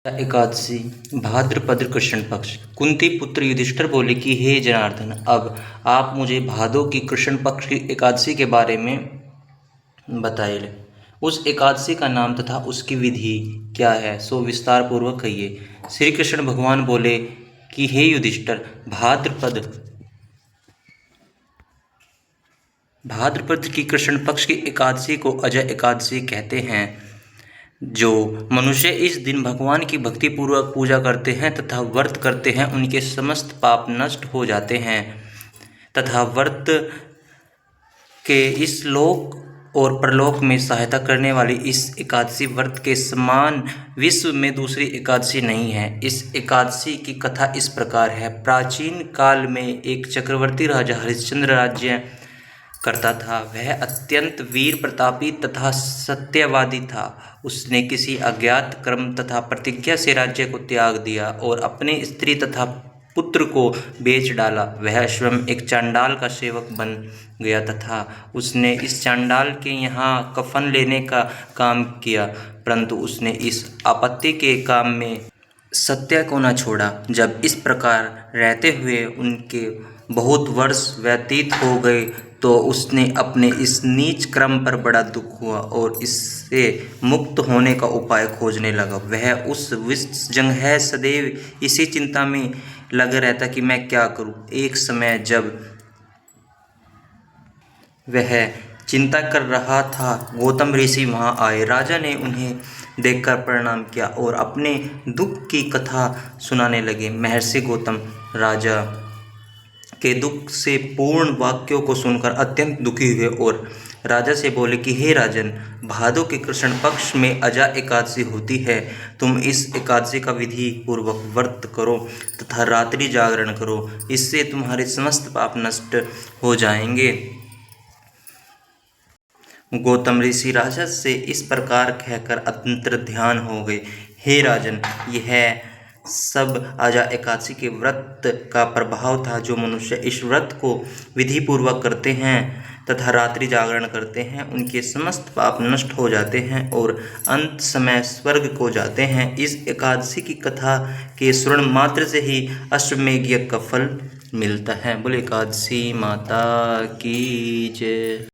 एकादशी भाद्रपद कृष्ण पक्ष। कुंती पुत्र युधिष्ठिर बोले कि हे जनार्दन, अब आप मुझे भादो की कृष्ण पक्ष की एकादशी के बारे में बताइए। उस एकादशी का नाम तथा उसकी विधि क्या है, सो विस्तार पूर्वक कहिए। श्री कृष्ण भगवान बोले कि हे युधिष्ठिर, भाद्रपद की कृष्ण पक्ष की एकादशी को अजय एकादशी कहते हैं। जो मनुष्य इस दिन भगवान की भक्ति पूर्वक पूजा करते हैं तथा व्रत करते हैं, उनके समस्त पाप नष्ट हो जाते हैं तथा व्रत के इस लोक और परलोक में सहायता करने वाली इस एकादशी व्रत के समान विश्व में दूसरी एकादशी नहीं है। इस एकादशी की कथा इस प्रकार है। प्राचीन काल में एक चक्रवर्ती राजा हरिश्चंद्र राज्य करता था। वह अत्यंत वीर प्रतापी तथा सत्यवादी था। उसने किसी अज्ञात कर्म तथा प्रतिज्ञा से राज्य को त्याग दिया और अपने स्त्री तथा पुत्र को बेच डाला। वह स्वयं एक चांडाल का सेवक बन गया तथा उसने इस चांडाल के यहाँ कफन लेने का काम किया, परंतु उसने इस आपत्ति के काम में सत्य को न छोड़ा। जब इस प्रकार रहते हुए उनके बहुत वर्ष व्यतीत हो गए तो उसने अपने इस नीच क्रम पर बड़ा दुख हुआ और इससे मुक्त होने का उपाय खोजने लगा। वह उस विषजंघ सदैव इसी चिंता में लगा रहता कि मैं क्या करूं। एक समय जब वह चिंता कर रहा था, गौतम ऋषि वहां आए। राजा ने उन्हें देखकर प्रणाम किया और अपने दुख की कथा सुनाने लगे। महर्षि गौतम राजा के दुख से पूर्ण वाक्यों को सुनकर अत्यंत दुखी हुए और राजा से बोले कि हे राजन, भादो के कृष्ण पक्ष में अजा एकादशी होती है। तुम इस एकादशी का विधि पूर्वक व्रत करो तथा रात्रि जागरण करो, इससे तुम्हारे समस्त पाप नष्ट हो जाएंगे। गौतम ऋषि राजा से इस प्रकार कहकर अंतर ध्यान हो गए। हे राजन, यह सब अजा एकादशी के व्रत का प्रभाव था। जो मनुष्य इस व्रत को विधि पूर्वक करते हैं तथा रात्रि जागरण करते हैं, उनके समस्त पाप नष्ट हो जाते हैं और अंत समय स्वर्ग को जाते हैं। इस एकादशी की कथा के श्रवण मात्र से ही अश्वमेध यज्ञ का फल मिलता है। बोले एकादशी माता की जय।